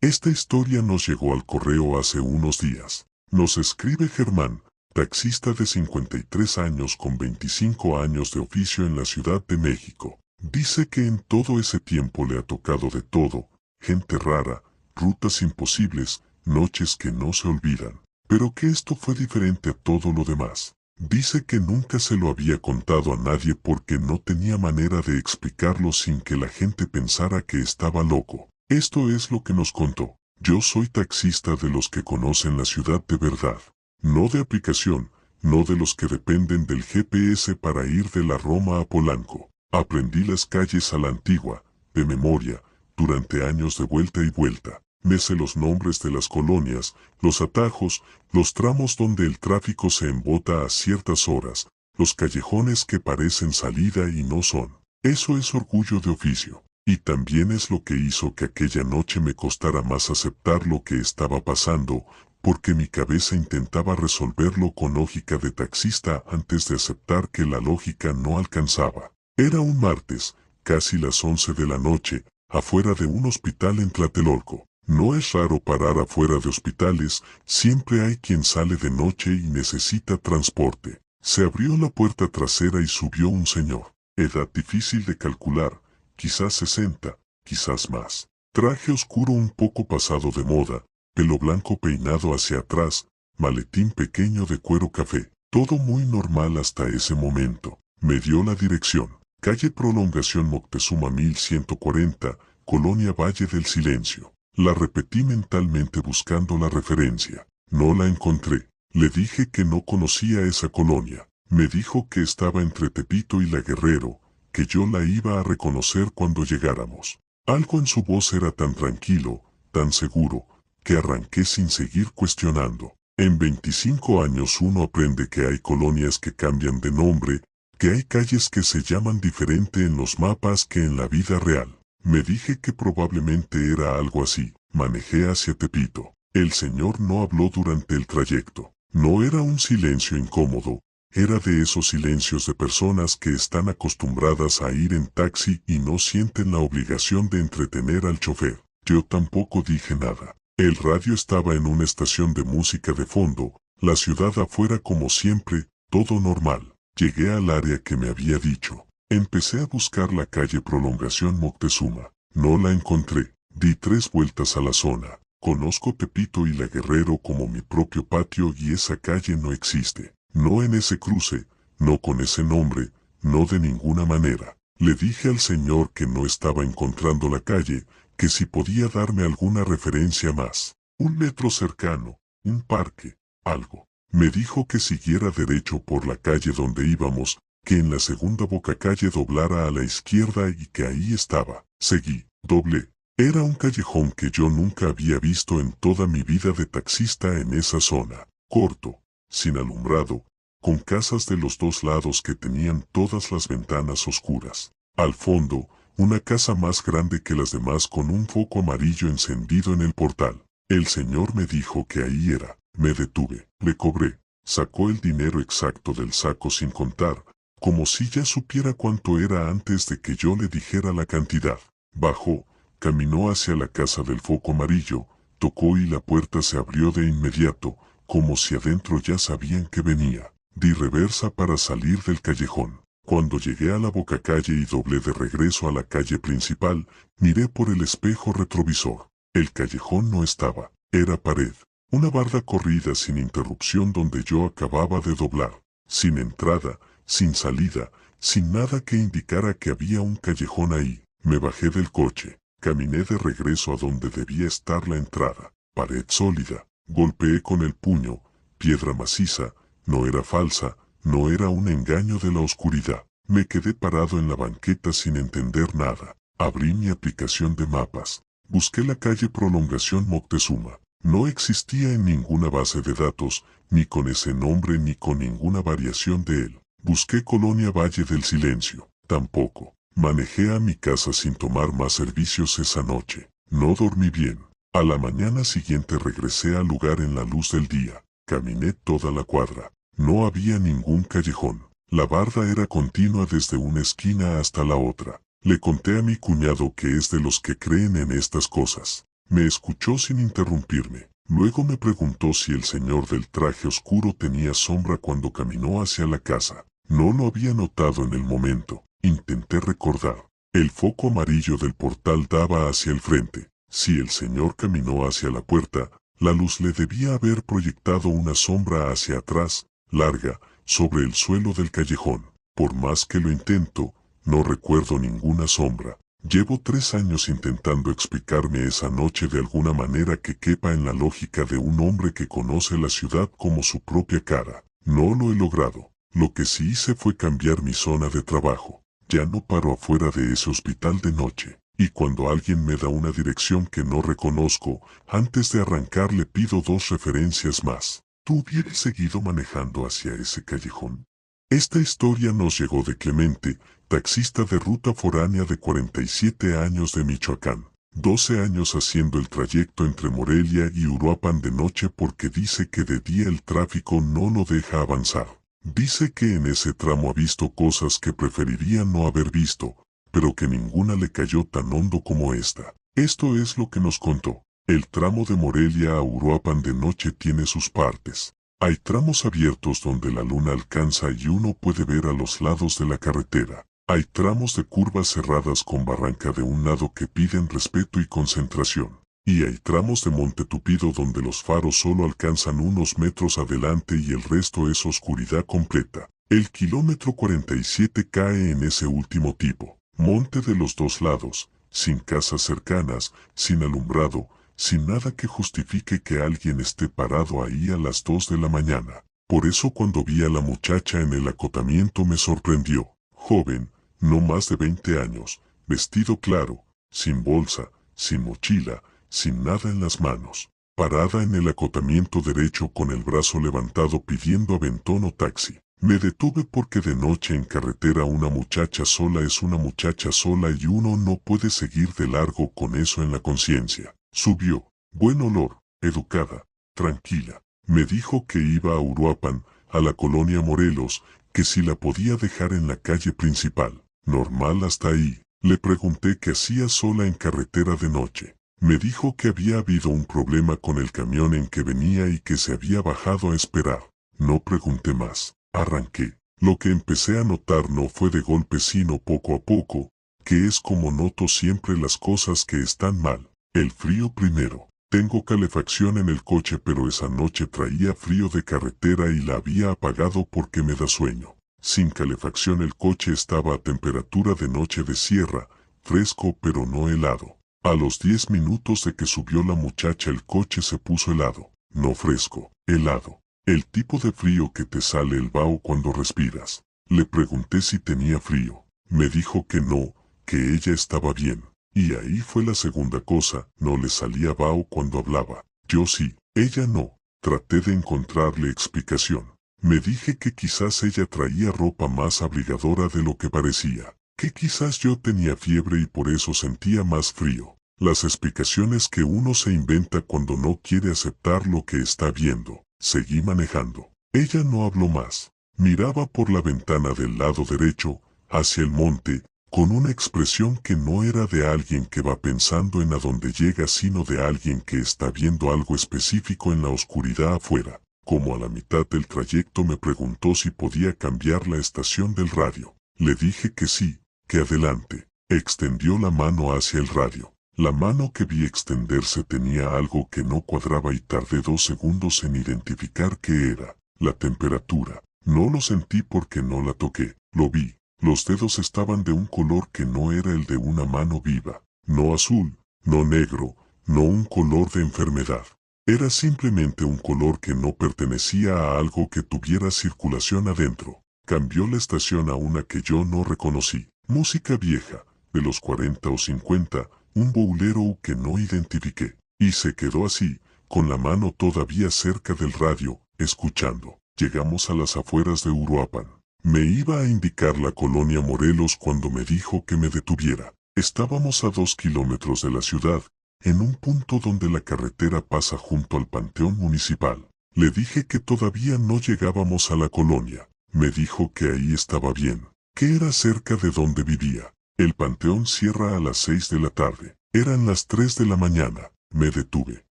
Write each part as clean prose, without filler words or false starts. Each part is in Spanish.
Esta historia nos llegó al correo hace unos días. Nos escribe Germán, taxista de 53 años con 25 años de oficio en la Ciudad de México. Dice que en todo ese tiempo le ha tocado de todo, gente rara, rutas imposibles, noches que no se olvidan, pero que esto fue diferente a todo lo demás. Dice que nunca se lo había contado a nadie porque no tenía manera de explicarlo sin que la gente pensara que estaba loco. Esto es lo que nos contó. Yo soy taxista de los que conocen la ciudad de verdad. No de aplicación, no de los que dependen del GPS para ir de la Roma a Polanco. Aprendí las calles a la antigua, de memoria, durante años de vuelta y vuelta. Me sé los nombres de las colonias, los atajos, los tramos donde el tráfico se embota a ciertas horas, los callejones que parecen salida y no son. Eso es orgullo de oficio. Y también es lo que hizo que aquella noche me costara más aceptar lo que estaba pasando, porque mi cabeza intentaba resolverlo con lógica de taxista antes de aceptar que la lógica no alcanzaba. Era un martes, casi las 11 de la noche, afuera de un hospital en Tlatelolco. No es raro parar afuera de hospitales, siempre hay quien sale de noche y necesita transporte. Se abrió la puerta trasera y subió un señor. Edad difícil de calcular, quizás 60, quizás más. Traje oscuro un poco pasado de moda, pelo blanco peinado hacia atrás, maletín pequeño de cuero café. Todo muy normal hasta ese momento. Me dio la dirección. Calle Prolongación Moctezuma 1140, Colonia Valle del Silencio. La repetí mentalmente buscando la referencia. No la encontré. Le dije que no conocía esa colonia. Me dijo que estaba entre Tepito y La Guerrero, que yo la iba a reconocer cuando llegáramos. Algo en su voz era tan tranquilo, tan seguro, que arranqué sin seguir cuestionando. En 25 años uno aprende que hay colonias que cambian de nombre, que hay calles que se llaman diferente en los mapas que en la vida real. Me dije que probablemente era algo así. Manejé hacia Tepito. El señor no habló durante el trayecto. No era un silencio incómodo, era de esos silencios de personas que están acostumbradas a ir en taxi y no sienten la obligación de entretener al chofer. Yo tampoco dije nada. El radio estaba en una estación de música de fondo, la ciudad afuera como siempre, todo normal. Llegué al área que me había dicho. Empecé a buscar la calle Prolongación Moctezuma. No la encontré. Di 3 vueltas a la zona. Conozco Tepito y La Guerrero como mi propio patio y esa calle no existe. No en ese cruce, no con ese nombre, no de ninguna manera. Le dije al señor que no estaba encontrando la calle, que si podía darme alguna referencia más. Un metro cercano, un parque, algo. Me dijo que siguiera derecho por la calle donde íbamos, que en la segunda bocacalle doblara a la izquierda y que ahí estaba. Seguí, doblé. Era un callejón que yo nunca había visto en toda mi vida de taxista en esa zona. Corto, sin alumbrado, con casas de los dos lados que tenían todas las ventanas oscuras. Al fondo, una casa más grande que las demás con un foco amarillo encendido en el portal. El señor me dijo que ahí era. Me detuve, le cobré. Sacó el dinero exacto del saco sin contar, como si ya supiera cuánto era antes de que yo le dijera la cantidad. Bajó, caminó hacia la casa del foco amarillo, tocó y la puerta se abrió de inmediato, como si adentro ya sabían que venía. Di reversa para salir del callejón. Cuando llegué a la bocacalle y doblé de regreso a la calle principal, miré por el espejo retrovisor. El callejón no estaba, era pared. Una barda corrida sin interrupción donde yo acababa de doblar. Sin entrada, sin salida, sin nada que indicara que había un callejón ahí. Me bajé del coche. Caminé de regreso a donde debía estar la entrada. Pared sólida. Golpeé con el puño. Piedra maciza. No era falsa. No era un engaño de la oscuridad. Me quedé parado en la banqueta sin entender nada. Abrí mi aplicación de mapas. Busqué la calle Prolongación Moctezuma. No existía en ninguna base de datos, ni con ese nombre ni con ninguna variación de él. Busqué Colonia Valle del Silencio. Tampoco. Manejé a mi casa sin tomar más servicios esa noche. No dormí bien. A la mañana siguiente regresé al lugar en la luz del día. Caminé toda la cuadra. No había ningún callejón. La barda era continua desde una esquina hasta la otra. Le conté a mi cuñado que es de los que creen en estas cosas. Me escuchó sin interrumpirme. Luego me preguntó si el señor del traje oscuro tenía sombra cuando caminó hacia la casa. No lo había notado en el momento. Intenté recordar. El foco amarillo del portal daba hacia el frente. Si el señor caminó hacia la puerta, la luz le debía haber proyectado una sombra hacia atrás, larga, sobre el suelo del callejón. Por más que lo intento, no recuerdo ninguna sombra. Llevo 3 años intentando explicarme esa noche de alguna manera que quepa en la lógica de un hombre que conoce la ciudad como su propia cara. No lo he logrado. Lo que sí hice fue cambiar mi zona de trabajo. Ya no paro afuera de ese hospital de noche. Y cuando alguien me da una dirección que no reconozco, antes de arrancar le pido 2 referencias más. ¿Tú hubieras seguido manejando hacia ese callejón? Esta historia nos llegó de Clemente, taxista de ruta foránea de 47 años de Michoacán. 12 años haciendo el trayecto entre Morelia y Uruapan de noche porque dice que de día el tráfico no lo deja avanzar. Dice que en ese tramo ha visto cosas que preferiría no haber visto, pero que ninguna le cayó tan hondo como esta. Esto es lo que nos contó. El tramo de Morelia a Uruapan de noche tiene sus partes. Hay tramos abiertos donde la luna alcanza y uno puede ver a los lados de la carretera. Hay tramos de curvas cerradas con barranca de un lado que piden respeto y concentración. Y hay tramos de monte tupido donde los faros solo alcanzan unos metros adelante y el resto es oscuridad completa. El kilómetro 47 cae en ese último tipo. Monte de los dos lados, sin casas cercanas, sin alumbrado, sin nada que justifique que alguien esté parado ahí a las 2 de la mañana. Por eso cuando vi a la muchacha en el acotamiento me sorprendió. Joven, no más de 20 años, vestido claro, sin bolsa, sin mochila, sin nada en las manos, parada en el acotamiento derecho con el brazo levantado pidiendo aventón o taxi. Me detuve porque de noche en carretera una muchacha sola es una muchacha sola y uno no puede seguir de largo con eso en la conciencia. Subió, buen olor, educada, tranquila. Me dijo que iba a Uruapan, a la colonia Morelos, que si la podía dejar en la calle principal. Normal hasta ahí. Le pregunté qué hacía sola en carretera de noche. Me dijo que había habido un problema con el camión en que venía y que se había bajado a esperar. No pregunté más. Arranqué. Lo que empecé a notar no fue de golpe sino poco a poco, que es como noto siempre las cosas que están mal. El frío primero. Tengo calefacción en el coche pero esa noche traía frío de carretera y la había apagado porque me da sueño. Sin calefacción el coche estaba a temperatura de noche de sierra, fresco pero no helado. A los 10 minutos de que subió la muchacha el coche se puso helado, no fresco, helado. El tipo de frío que te sale el vaho cuando respiras. Le pregunté si tenía frío. Me dijo que no, que ella estaba bien. Y ahí fue la segunda cosa, no le salía vaho cuando hablaba. Yo sí, ella no. Traté de encontrarle explicación. Me dije que quizás ella traía ropa más abrigadora de lo que parecía. Que quizás yo tenía fiebre y por eso sentía más frío. Las explicaciones que uno se inventa cuando no quiere aceptar lo que está viendo. Seguí manejando. Ella no habló más. Miraba por la ventana del lado derecho, hacia el monte, con una expresión que no era de alguien que va pensando en a dónde llega sino de alguien que está viendo algo específico en la oscuridad afuera. Como a la mitad del trayecto me preguntó si podía cambiar la estación del radio. Le dije que sí, que adelante. Extendió la mano hacia el radio. La mano que vi extenderse tenía algo que no cuadraba y tardé 2 segundos en identificar qué era. La temperatura. No lo sentí porque no la toqué. Lo vi. Los dedos estaban de un color que no era el de una mano viva. No azul, no negro, no un color de enfermedad. Era simplemente un color que no pertenecía a algo que tuviera circulación adentro. Cambió la estación a una que yo no reconocí. Música vieja, de los 40 o 50, un bolero que no identifiqué. Y se quedó así, con la mano todavía cerca del radio, escuchando. Llegamos a las afueras de Uruapan. Me iba a indicar la colonia Morelos cuando me dijo que me detuviera. Estábamos a 2 kilómetros de la ciudad, en un punto donde la carretera pasa junto al panteón municipal. Le dije que todavía no llegábamos a la colonia. Me dijo que ahí estaba bien, que era cerca de donde vivía. El panteón cierra a las 6 de la tarde. Eran las 3 de la mañana. Me detuve.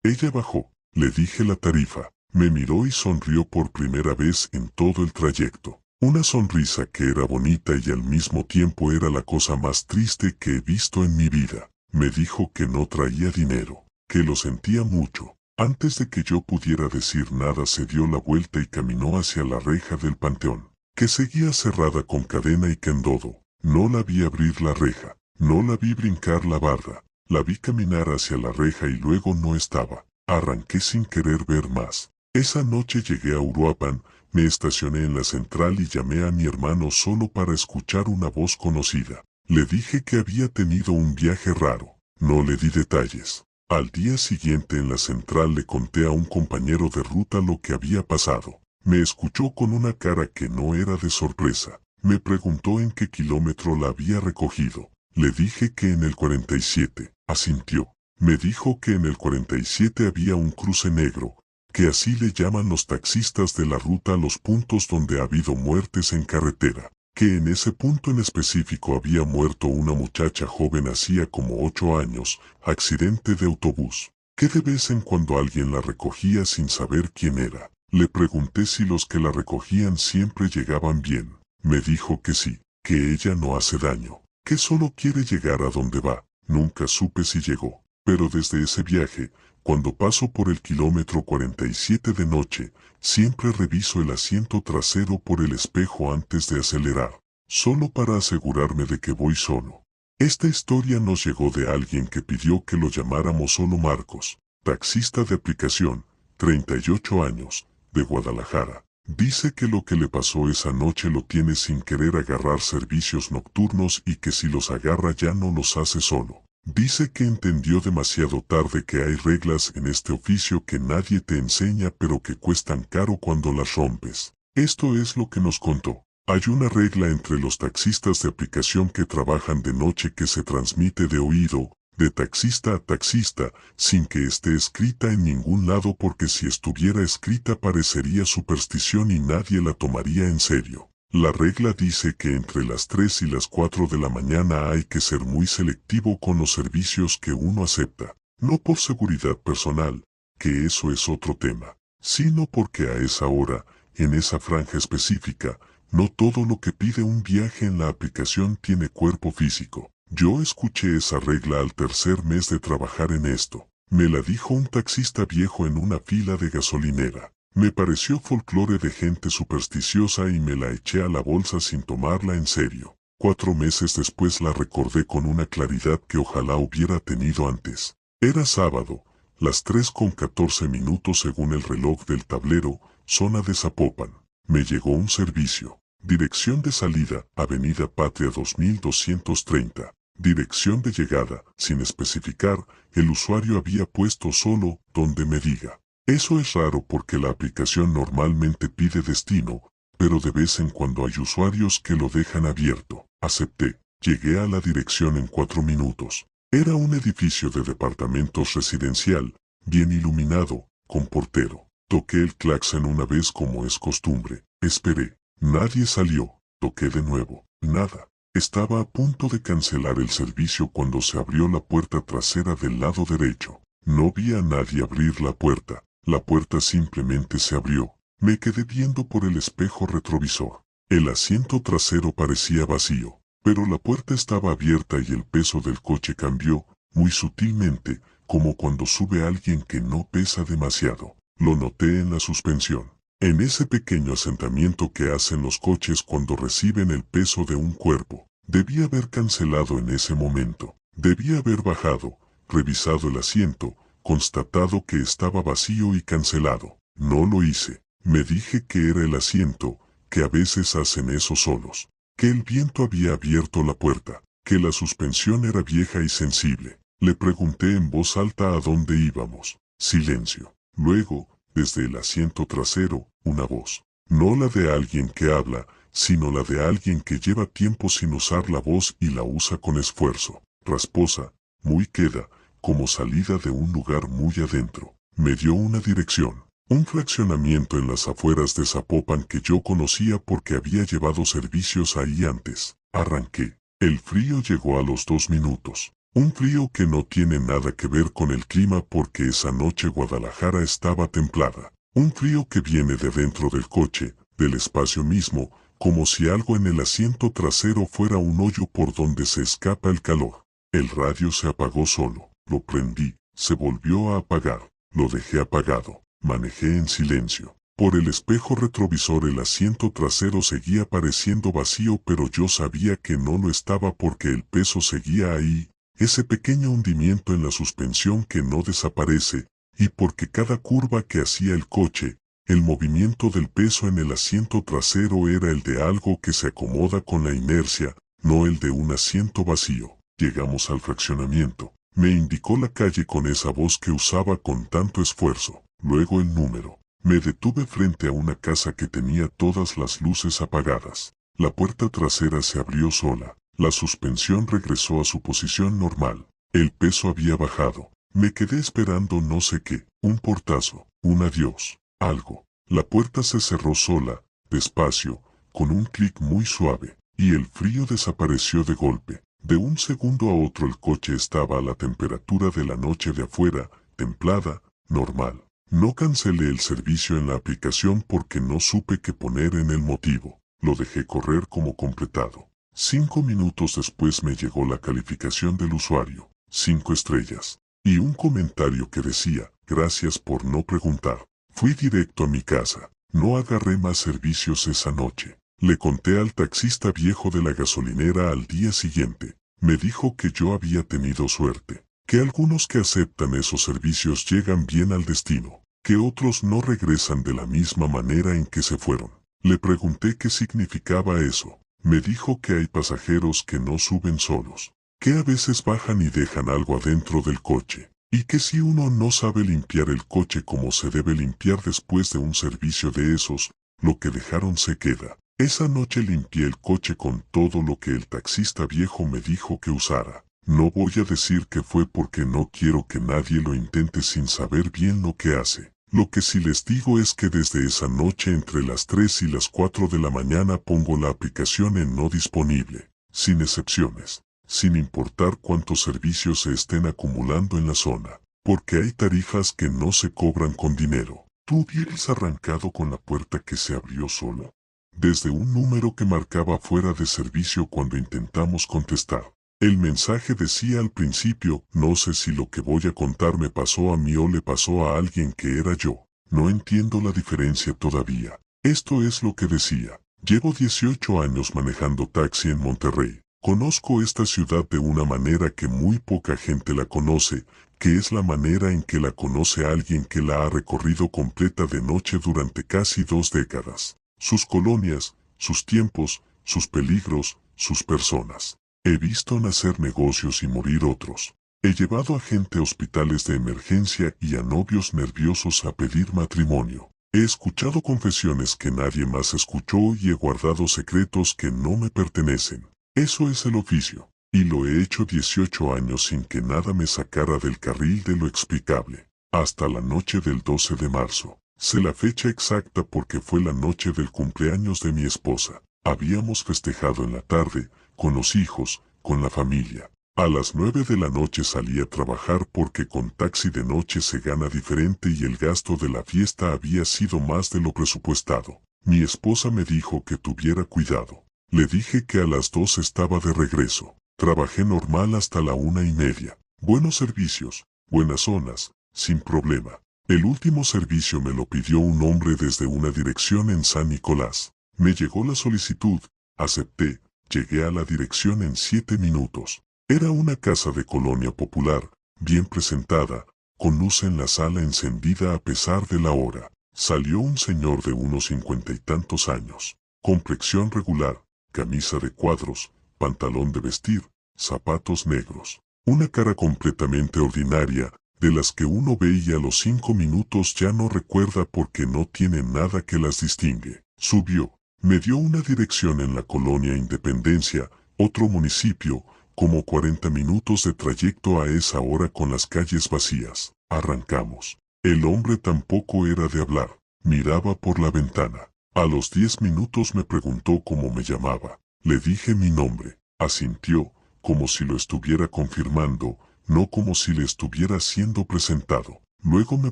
Ella bajó. Le dije la tarifa. Me miró y sonrió por primera vez en todo el trayecto. Una sonrisa que era bonita y al mismo tiempo era la cosa más triste que he visto en mi vida. Me dijo que no traía dinero, que lo sentía mucho. Antes de que yo pudiera decir nada se dio la vuelta y caminó hacia la reja del panteón, que seguía cerrada con cadena y candodo. No la vi abrir la reja, no la vi brincar la barda, la vi caminar hacia la reja y luego no estaba. Arranqué sin querer ver más. Esa noche llegué a Uruapan, me estacioné en la central y llamé a mi hermano solo para escuchar una voz conocida. Le dije que había tenido un viaje raro. No le di detalles. Al día siguiente en la central le conté a un compañero de ruta lo que había pasado. Me escuchó con una cara que no era de sorpresa. Me preguntó en qué kilómetro la había recogido. Le dije que en el 47. Asintió. Me dijo que en el 47 había un cruce negro, que así le llaman los taxistas de la ruta a los puntos donde ha habido muertes en carretera, que en ese punto en específico había muerto una muchacha joven hacía como 8 años, accidente de autobús, que de vez en cuando alguien la recogía sin saber quién era. Le pregunté si los que la recogían siempre llegaban bien. Me dijo que sí, que ella no hace daño, que solo quiere llegar a donde va. Nunca supe si llegó, pero desde ese viaje, cuando paso por el kilómetro 47 de noche, siempre reviso el asiento trasero por el espejo antes de acelerar, solo para asegurarme de que voy solo. Esta historia nos llegó de alguien que pidió que lo llamáramos solo Marcos, taxista de aplicación, 38 años, de Guadalajara. Dice que lo que le pasó esa noche lo tiene sin querer agarrar servicios nocturnos y que si los agarra ya no los hace solo. Dice que entendió demasiado tarde que hay reglas en este oficio que nadie te enseña pero que cuestan caro cuando las rompes. Esto es lo que nos contó. Hay una regla entre los taxistas de aplicación que trabajan de noche que se transmite de oído, de taxista a taxista, sin que esté escrita en ningún lado porque si estuviera escrita parecería superstición y nadie la tomaría en serio. La regla dice que entre las 3 y las 4 de la mañana hay que ser muy selectivo con los servicios que uno acepta, no por seguridad personal, que eso es otro tema, sino porque a esa hora, en esa franja específica, no todo lo que pide un viaje en la aplicación tiene cuerpo físico. Yo escuché esa regla al tercer mes de trabajar en esto. Me la dijo un taxista viejo en una fila de gasolinera. Me pareció folclore de gente supersticiosa y me la eché a la bolsa sin tomarla en serio. 4 meses después la recordé con una claridad que ojalá hubiera tenido antes. Era sábado, las 3:14 según el reloj del tablero, zona de Zapopan. Me llegó un servicio. Dirección de salida, Avenida Patria 2230. Dirección de llegada, sin especificar, el usuario había puesto solo, donde me diga. Eso es raro porque la aplicación normalmente pide destino, pero de vez en cuando hay usuarios que lo dejan abierto. Acepté. Llegué a la dirección en 4 minutos. Era un edificio de departamentos residencial, bien iluminado, con portero. Toqué el claxon una vez como es costumbre. Esperé. Nadie salió. Toqué de nuevo. Nada. Estaba a punto de cancelar el servicio cuando se abrió la puerta trasera del lado derecho. No vi a nadie abrir la puerta. La puerta simplemente se abrió. Me quedé viendo por el espejo retrovisor. El asiento trasero parecía vacío, pero la puerta estaba abierta y el peso del coche cambió, muy sutilmente, como cuando sube alguien que no pesa demasiado. Lo noté en la suspensión. En ese pequeño asentamiento que hacen los coches cuando reciben el peso de un cuerpo. Debí haber cancelado en ese momento. Debí haber bajado, revisado el asiento, constatado que estaba vacío y cancelado. No lo hice. Me dije que era el asiento, que a veces hacen eso solos. Que el viento había abierto la puerta, que la suspensión era vieja y sensible. Le pregunté en voz alta a dónde íbamos. Silencio. Luego, desde el asiento trasero, una voz. No la de alguien que habla, sino la de alguien que lleva tiempo sin usar la voz y la usa con esfuerzo. Rasposa, muy queda, como salida de un lugar muy adentro. Me dio una dirección. Un fraccionamiento en las afueras de Zapopan que yo conocía porque había llevado servicios ahí antes. Arranqué. El frío llegó a los 2 minutos. Un frío que no tiene nada que ver con el clima porque esa noche Guadalajara estaba templada. Un frío que viene de dentro del coche, del espacio mismo, como si algo en el asiento trasero fuera un hoyo por donde se escapa el calor. El radio se apagó solo. Lo prendí, se volvió a apagar. Lo dejé apagado. Manejé en silencio. Por el espejo retrovisor el asiento trasero seguía pareciendo vacío, pero yo sabía que no lo estaba porque el peso seguía ahí, ese pequeño hundimiento en la suspensión que no desaparece, y porque cada curva que hacía el coche, el movimiento del peso en el asiento trasero era el de algo que se acomoda con la inercia, no el de un asiento vacío. Llegamos al fraccionamiento. Me indicó la calle con esa voz que usaba con tanto esfuerzo. Luego el número. Me detuve frente a una casa que tenía todas las luces apagadas. La puerta trasera se abrió sola. La suspensión regresó a su posición normal. El peso había bajado. Me quedé esperando no sé qué, un portazo, un adiós, algo. La puerta se cerró sola, despacio, con un clic muy suave, y el frío desapareció de golpe. De un segundo a otro el coche estaba a la temperatura de la noche de afuera, templada, normal. No cancelé el servicio en la aplicación porque no supe qué poner en el motivo. Lo dejé correr como completado. 5 minutos después me llegó la calificación del usuario, 5 estrellas, y un comentario que decía, gracias por no preguntar. Fui directo a mi casa. No agarré más servicios esa noche. Le conté al taxista viejo de la gasolinera al día siguiente. Me dijo que yo había tenido suerte, que algunos que aceptan esos servicios llegan bien al destino, que otros no regresan de la misma manera en que se fueron. Le pregunté qué significaba eso. Me dijo que hay pasajeros que no suben solos, que a veces bajan y dejan algo adentro del coche, y que si uno no sabe limpiar el coche como se debe limpiar después de un servicio de esos, lo que dejaron se queda. Esa noche limpié el coche con todo lo que el taxista viejo me dijo que usara. No voy a decir que fue porque no quiero que nadie lo intente sin saber bien lo que hace. Lo que sí les digo es que desde esa noche entre las 3 y las 4 de la mañana pongo la aplicación en no disponible, sin excepciones, sin importar cuántos servicios se estén acumulando en la zona, porque hay tarifas que no se cobran con dinero. ¿Tú hubieras arrancado con la puerta que se abrió sola? Desde un número que marcaba fuera de servicio cuando intentamos contestar. El mensaje decía al principio, no sé si lo que voy a contar me pasó a mí o le pasó a alguien que era yo. No entiendo la diferencia todavía. Esto es lo que decía. Llevo 18 años manejando taxi en Monterrey. Conozco esta ciudad de una manera que muy poca gente la conoce, que es la manera en que la conoce alguien que la ha recorrido completa de noche durante casi 2 décadas. Sus colonias, sus tiempos, sus peligros, sus personas. He visto nacer negocios y morir otros. He llevado a gente a hospitales de emergencia y a novios nerviosos a pedir matrimonio. He escuchado confesiones que nadie más escuchó y he guardado secretos que no me pertenecen. Eso es el oficio. Y lo he hecho 18 años sin que nada me sacara del carril de lo explicable. Hasta la noche del 12 de marzo. Sé la fecha exacta porque fue la noche del cumpleaños de mi esposa. Habíamos festejado en la tarde, con los hijos, con la familia. A las 9 de la noche salí a trabajar porque con taxi de noche se gana diferente y el gasto de la fiesta había sido más de lo presupuestado. Mi esposa me dijo que tuviera cuidado. Le dije que a las 2 estaba de regreso. Trabajé normal hasta la 1:30. Buenos servicios, buenas zonas, sin problema. El último servicio me lo pidió un hombre desde una dirección en San Nicolás. Me llegó la solicitud, acepté, llegué a la dirección en 7 minutos. Era una casa de colonia popular, bien presentada, con luz en la sala encendida a pesar de la hora. Salió un señor de unos 50 y tantos años, complexión regular, camisa de cuadros, pantalón de vestir, zapatos negros. Una cara completamente ordinaria, de las que uno ve y a los 5 minutos ya no recuerda porque no tiene nada que las distingue. Subió, me dio una dirección en la colonia Independencia, otro municipio, como 40 minutos de trayecto a esa hora con las calles vacías. Arrancamos. El hombre tampoco era de hablar, miraba por la ventana. A los 10 minutos me preguntó cómo me llamaba. Le dije mi nombre. Asintió, como si lo estuviera confirmando, no como si le estuviera siendo presentado. Luego me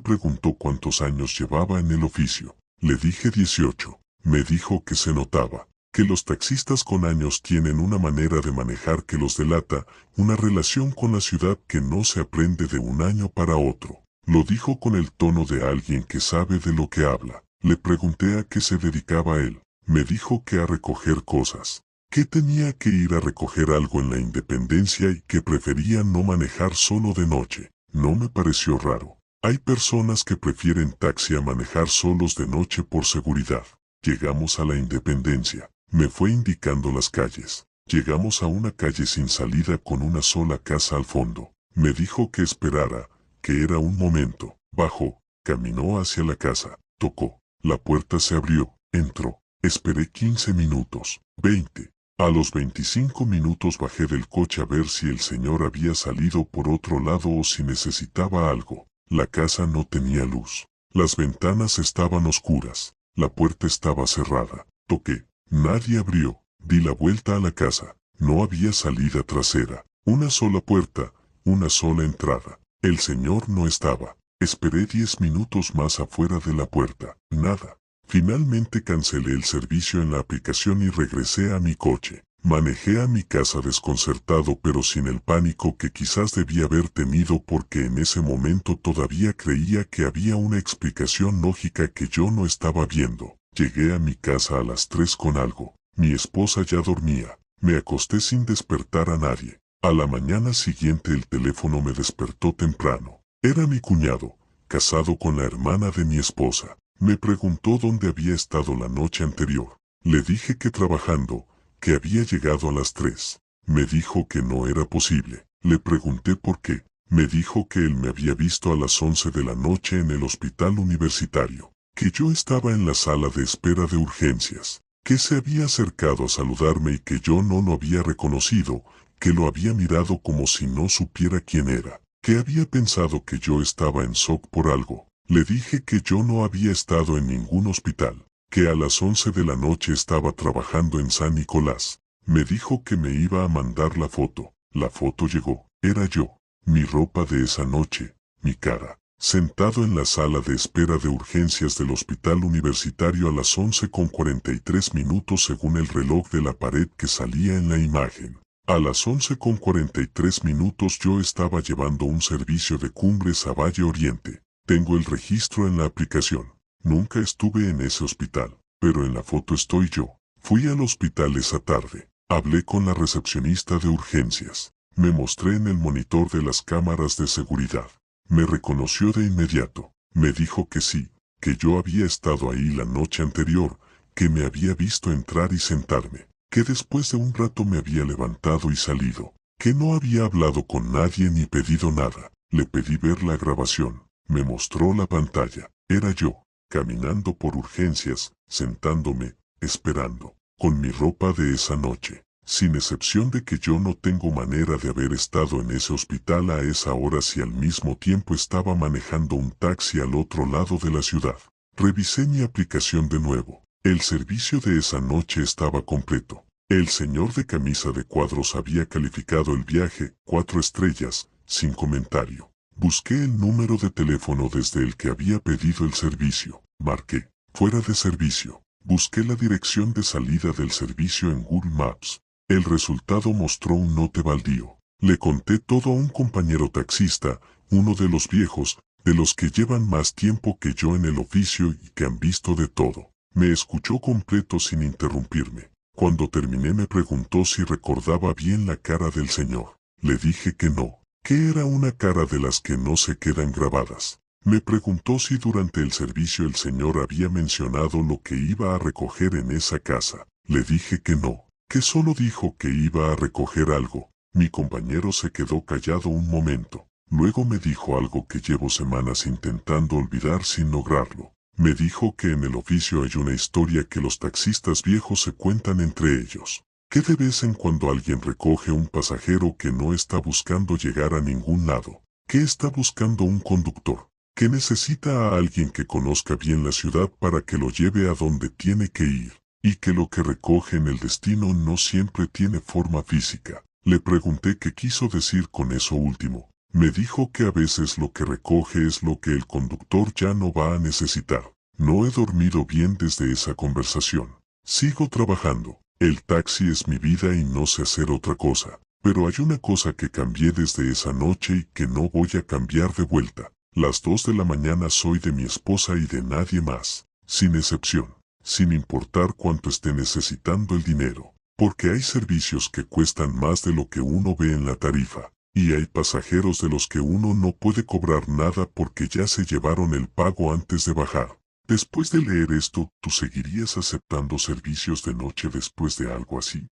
preguntó cuántos años llevaba en el oficio. Le dije 18. Me dijo que se notaba, que los taxistas con años tienen una manera de manejar que los delata, una relación con la ciudad que no se aprende de un año para otro. Lo dijo con el tono de alguien que sabe de lo que habla. Le pregunté a qué se dedicaba él. Me dijo que a recoger cosas, que tenía que ir a recoger algo en la Independencia y que prefería no manejar solo de noche. No me pareció raro. Hay personas que prefieren taxi a manejar solos de noche por seguridad. Llegamos a la Independencia. Me fue indicando las calles. Llegamos a una calle sin salida con una sola casa al fondo. Me dijo que esperara, que era un momento. Bajó, caminó hacia la casa, tocó. La puerta se abrió, entró. Esperé 15 minutos, 20. A los 25 minutos bajé del coche a ver si el señor había salido por otro lado o si necesitaba algo. La casa no tenía luz. Las ventanas estaban oscuras. La puerta estaba cerrada. Toqué. Nadie abrió. Di la vuelta a la casa. No había salida trasera. Una sola puerta, una sola entrada. El señor no estaba. Esperé 10 minutos más afuera de la puerta. Nada. Finalmente cancelé el servicio en la aplicación y regresé a mi coche. Manejé a mi casa desconcertado pero sin el pánico que quizás debía haber tenido porque en ese momento todavía creía que había una explicación lógica que yo no estaba viendo. Llegué a mi casa a las 3 con algo. Mi esposa ya dormía. Me acosté sin despertar a nadie. A la mañana siguiente el teléfono me despertó temprano. Era mi cuñado, casado con la hermana de mi esposa. Me preguntó dónde había estado la noche anterior. Le dije que trabajando, que había llegado a las 3. Me dijo que no era posible. Le pregunté por qué. Me dijo que él me había visto a las 11 de la noche en el hospital universitario, que yo estaba en la sala de espera de urgencias, que se había acercado a saludarme y que yo no lo había reconocido, que lo había mirado como si no supiera quién era, que había pensado que yo estaba en shock por algo. Le dije que yo no había estado en ningún hospital, que a las 11 de la noche estaba trabajando en San Nicolás. Me dijo que me iba a mandar la foto. La foto llegó. Era yo. Mi ropa de esa noche, mi cara. Sentado en la sala de espera de urgencias del hospital universitario a las 11:43 según el reloj de la pared que salía en la imagen. A las 11:43 yo estaba llevando un servicio de Cumbres a Valle Oriente. Tengo el registro en la aplicación. Nunca estuve en ese hospital, pero en la foto estoy yo. Fui al hospital esa tarde. Hablé con la recepcionista de urgencias. Me mostré en el monitor de las cámaras de seguridad. Me reconoció de inmediato. Me dijo que sí, que yo había estado ahí la noche anterior, que me había visto entrar y sentarme, que después de un rato me había levantado y salido, que no había hablado con nadie ni pedido nada. Le pedí ver la grabación. Me mostró la pantalla. Era yo, caminando por urgencias, sentándome, esperando, con mi ropa de esa noche, sin excepción de que yo no tengo manera de haber estado en ese hospital a esa hora si al mismo tiempo estaba manejando un taxi al otro lado de la ciudad. Revisé mi aplicación de nuevo. El servicio de esa noche estaba completo. El señor de camisa de cuadros había calificado el viaje 4 estrellas, sin comentario. Busqué el número de teléfono desde el que había pedido el servicio. Marqué, fuera de servicio. Busqué la dirección de salida del servicio en Google Maps. El resultado mostró un lote baldío. Le conté todo a un compañero taxista, uno de los viejos, de los que llevan más tiempo que yo en el oficio y que han visto de todo. Me escuchó completo sin interrumpirme. Cuando terminé me preguntó si recordaba bien la cara del señor. Le dije que no. Que era una cara de las que no se quedan grabadas. Me preguntó si durante el servicio el señor había mencionado lo que iba a recoger en esa casa. Le dije que no, que solo dijo que iba a recoger algo. Mi compañero se quedó callado un momento. Luego me dijo algo que llevo semanas intentando olvidar sin lograrlo. Me dijo que en el oficio hay una historia que los taxistas viejos se cuentan entre ellos. Que de vez en cuando alguien recoge un pasajero que no está buscando llegar a ningún lado, que está buscando un conductor, que necesita a alguien que conozca bien la ciudad para que lo lleve a donde tiene que ir, y que lo que recoge en el destino no siempre tiene forma física. Le pregunté qué quiso decir con eso último. Me dijo que a veces lo que recoge es lo que el conductor ya no va a necesitar. No he dormido bien desde esa conversación. Sigo trabajando. El taxi es mi vida y no sé hacer otra cosa. Pero hay una cosa que cambié desde esa noche y que no voy a cambiar de vuelta. Las 2 de la mañana soy de mi esposa y de nadie más. Sin excepción. Sin importar cuánto esté necesitando el dinero. Porque hay servicios que cuestan más de lo que uno ve en la tarifa. Y hay pasajeros de los que uno no puede cobrar nada porque ya se llevaron el pago antes de bajar. Después de leer esto, ¿tú seguirías aceptando servicios de noche después de algo así?